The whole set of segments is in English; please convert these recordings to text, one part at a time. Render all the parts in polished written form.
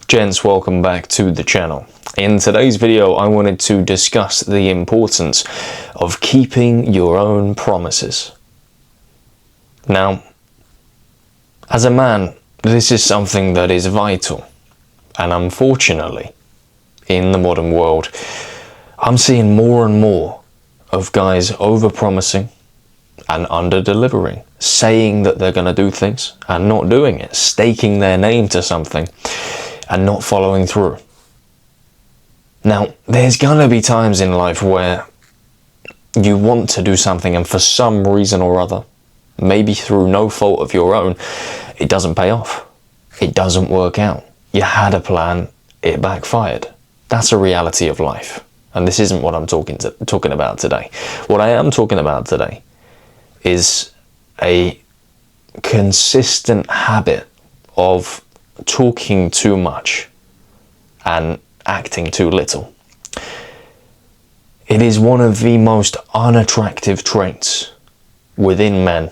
Gents, welcome back to the channel. In today's video, I wanted to discuss the importance of keeping your own promises. Now, as a man, this is something that is vital, and unfortunately, in the modern world, I'm seeing more and more of guys over-promising and under-delivering, saying that they're going to do things and not doing it, staking their name to something and not following through. Now, there's going to be times in life where you want to do something and for some reason or other, maybe through no fault of your own, it doesn't pay off. It doesn't work out. You had a plan, it backfired. That's a reality of life. And this isn't what I'm talking about today. What I am talking about today is a consistent habit of talking too much and acting too little. It is one of the most unattractive traits within men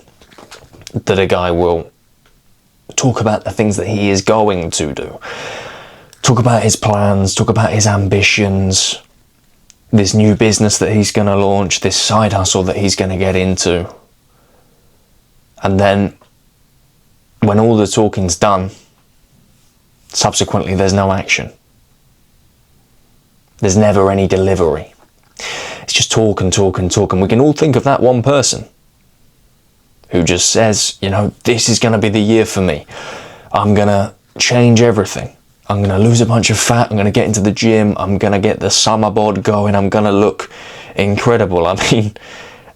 that a guy will talk about the things that he is going to do. Talk about his plans, talk about his ambitions, this new business that he's going to launch, this side hustle that he's going to get into. And then, when all the talking's done, subsequently there's no action. There's never any delivery. It's just talk and talk and talk. And we can all think of that one person who just says, you know, this is going to be the year for me. I'm going to change everything. I'm going to lose a bunch of fat. I'm going to get into the gym. I'm going to get the summer bod going. I'm going to look incredible. I mean,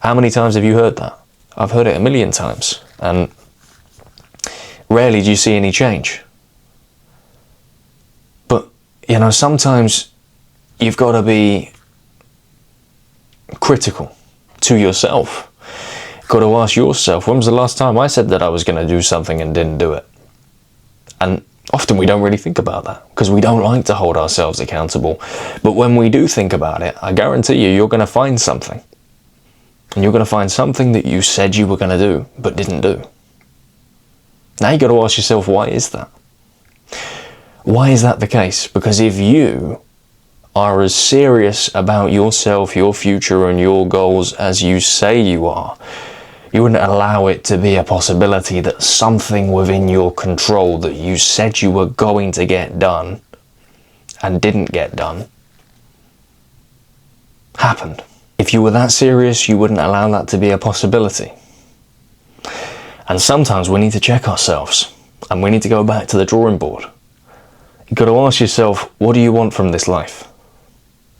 how many times have you heard that? I've heard it a million times. And rarely do you see any change. But, you know, sometimes you've got to be critical to yourself. You've got to ask yourself, when was the last time I said that I was going to do something and didn't do it? And often we don't really think about that because we don't like to hold ourselves accountable. But when we do think about it, I guarantee you're going to find something. And you're going to find something that you said you were going to do but didn't do. Now you've got to ask yourself, why is that? Why is that the case? Because if you are as serious about yourself, your future and your goals as you say you are, you wouldn't allow it to be a possibility that something within your control that you said you were going to get done and didn't get done happened. If you were that serious, you wouldn't allow that to be a possibility. And sometimes we need to check ourselves and we need to go back to the drawing board. You've got to ask yourself, what do you want from this life?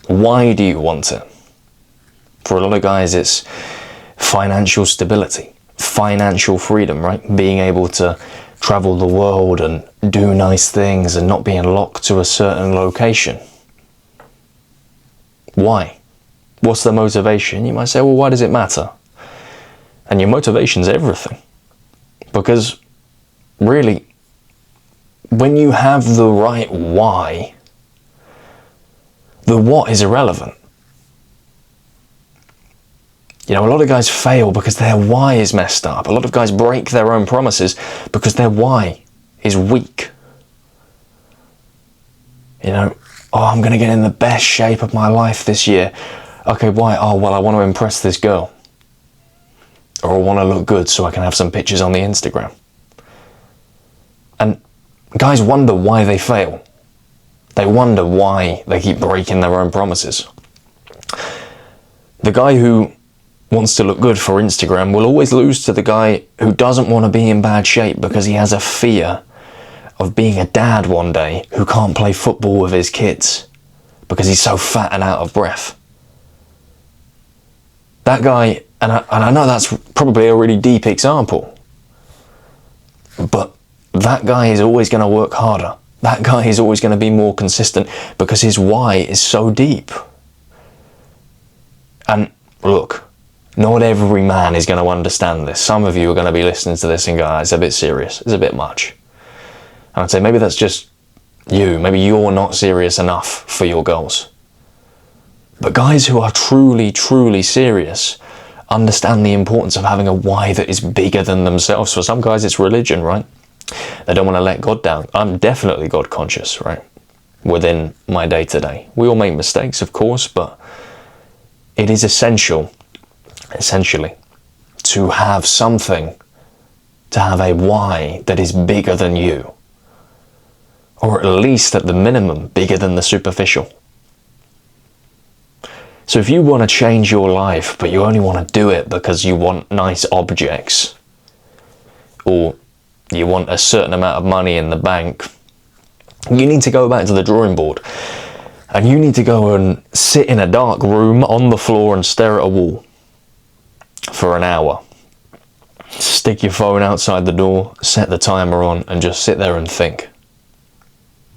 Why do you want it? For a lot of guys, it's financial stability, financial freedom, right? Being able to travel the world and do nice things and not being locked to a certain location. Why? What's the motivation? You might say, well, why does it matter? And your motivation's everything. Because really, when you have the right why, the what is irrelevant. You know, a lot of guys fail because their why is messed up. A lot of guys break their own promises because their why is weak. You know, oh, I'm going to get in the best shape of my life this year. Okay, why? Oh, well, I want to impress this girl. Or I want to look good so I can have some pictures on the Instagram. And guys wonder why they fail. They wonder why they keep breaking their own promises. The guy who wants to look good for Instagram will always lose to the guy who doesn't want to be in bad shape because he has a fear of being a dad one day who can't play football with his kids because he's so fat and out of breath. That guy, and I know that's probably a really deep example, but that guy is always going to work harder. That guy is always going to be more consistent because his why is so deep. And look, not every man is going to understand this. Some of you are going to be listening to this and go, it's a bit serious, it's a bit much. And I'd say maybe that's just you. Maybe you're not serious enough for your goals. But guys who are truly, truly serious understand the importance of having a why that is bigger than themselves. For some guys, it's religion, right? They don't want to let God down. I'm definitely God conscious, right? Within my day-to-day. We all make mistakes, of course, but it is essentially, to have something, to have a why that is bigger than you. Or at least, at the minimum, bigger than the superficial. So if you want to change your life, but you only want to do it because you want nice objects, or you want a certain amount of money in the bank, you need to go back to the drawing board. And you need to go and sit in a dark room on the floor and stare at a wall for an hour. Stick your phone outside the door, set the timer on, and just sit there and think.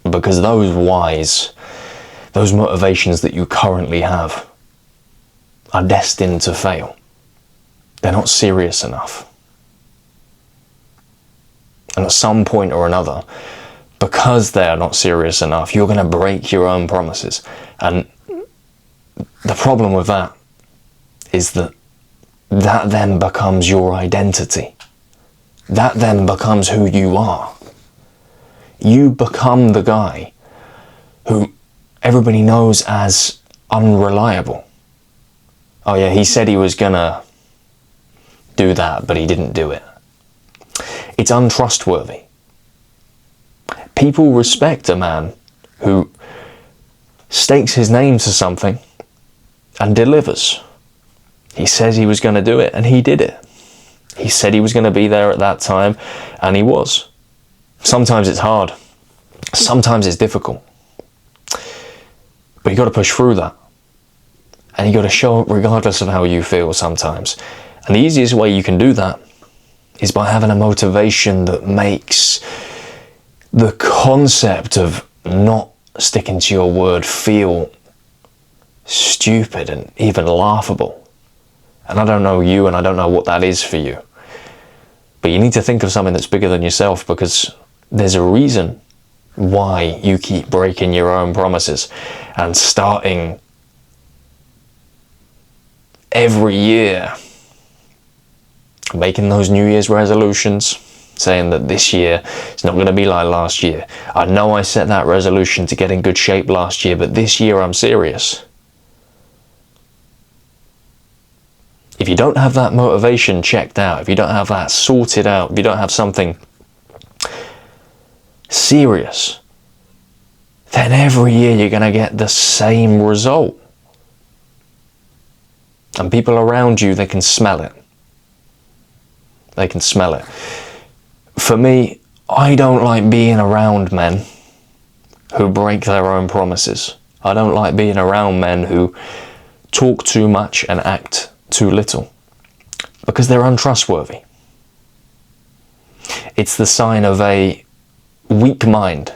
Because those whys, those motivations that you currently have, are destined to fail. They're not serious enough. And at some point or another, because they are not serious enough, you're going to break your own promises. And the problem with that is that then becomes your identity. That then becomes who you are. You become the guy who everybody knows as unreliable. Oh yeah, he said he was gonna do that, but he didn't do it. It's untrustworthy. People respect a man who stakes his name to something and delivers. He says he was going to do it, and he did it. He said he was going to be there at that time, and he was. Sometimes it's hard. Sometimes it's difficult. But you got to push through that. And you got to show up regardless of how you feel sometimes. And the easiest way you can do that is by having a motivation that makes the concept of not sticking to your word feel stupid and even laughable. And I don't know you, and I don't know what that is for you. But you need to think of something that's bigger than yourself, because there's a reason why you keep breaking your own promises and starting every year making those New Year's resolutions, saying that this year is not going to be like last year. I know I set that resolution to get in good shape last year, but this year I'm serious. If you don't have that motivation checked out, if you don't have that sorted out, if you don't have something serious, then every year you're going to get the same result. And people around you, they can smell it. They can smell it. For me, I don't like being around men who break their own promises. I don't like being around men who talk too much and act too little, because they're untrustworthy. It's the sign of a weak mind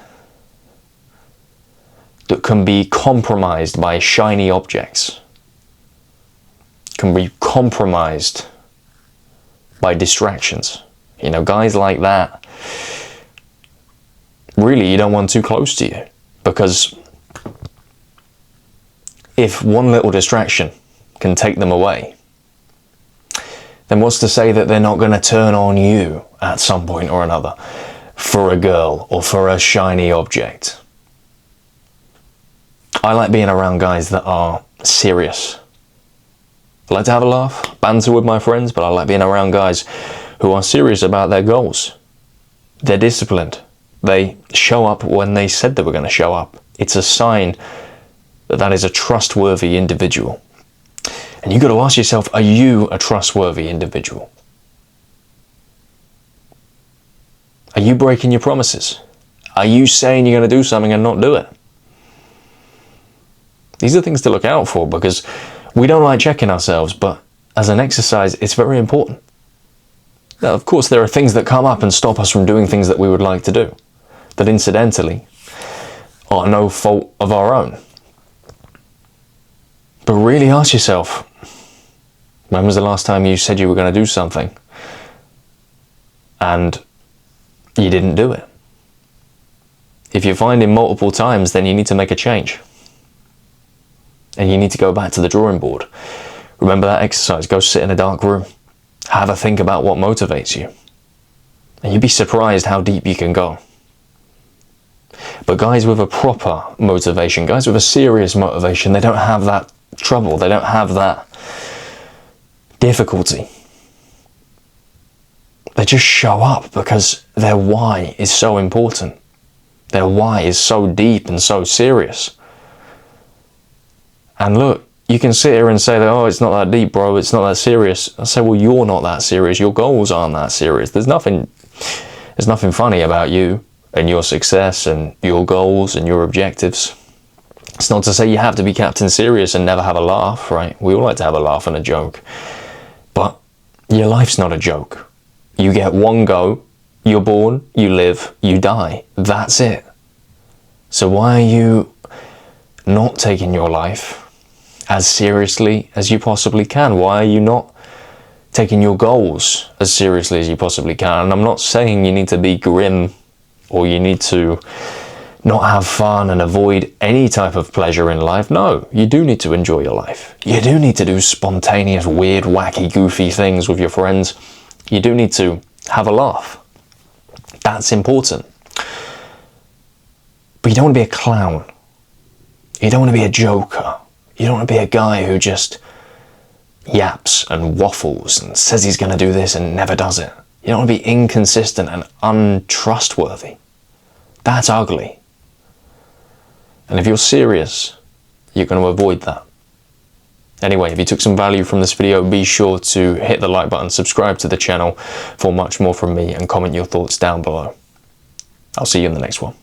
that can be compromised by shiny objects, can be compromised by distractions. You know, guys like that, really you don't want too close to you, because if one little distraction can take them away, then what's to say that they're not going to turn on you at some point or another for a girl or for a shiny object? I like being around guys that are serious. I like to have a laugh, banter with my friends, but I like being around guys who are serious about their goals. They're disciplined. They show up when they said they were going to show up. It's a sign that that is a trustworthy individual. And you've got to ask yourself, are you a trustworthy individual? Are you breaking your promises? Are you saying you're going to do something and not do it? These are things to look out for, because we don't like checking ourselves, but as an exercise, it's very important. Now, of course, there are things that come up and stop us from doing things that we would like to do, that incidentally are no fault of our own. But really ask yourself, when was the last time you said you were going to do something and you didn't do it? If you're finding multiple times, then you need to make a change. And you need to go back to the drawing board. Remember that exercise. Go sit in a dark room. Have a think about what motivates you. And you'd be surprised how deep you can go. But guys with a proper motivation, guys with a serious motivation, they don't have that trouble. They don't have that difficulty. They just show up because their why is so important. Their why is so deep and so serious. And look, you can sit here and say that, oh, it's not that deep, bro, it's not that serious. I say, well, you're not that serious. Your goals aren't that serious. There's nothing funny about you and your success and your goals and your objectives. It's not to say you have to be Captain Serious and never have a laugh, right? We all like to have a laugh and a joke. But your life's not a joke. You get one go, you're born, you live, you die. That's it. So why are you not taking your life as seriously as you possibly can? Why are you not taking your goals as seriously as you possibly can? And I'm not saying you need to be grim or you need to not have fun and avoid any type of pleasure in life. No, you do need to enjoy your life. You do need to do spontaneous, weird, wacky, goofy things with your friends. You do need to have a laugh. That's important. But you don't want to be a clown. You don't want to be a joker. You don't want to be a guy who just yaps and waffles and says he's going to do this and never does it. You don't want to be inconsistent and untrustworthy. That's ugly. And if you're serious, you're going to avoid that. Anyway, if you took some value from this video, be sure to hit the like button, subscribe to the channel for much more from me, and comment your thoughts down below. I'll see you in the next one.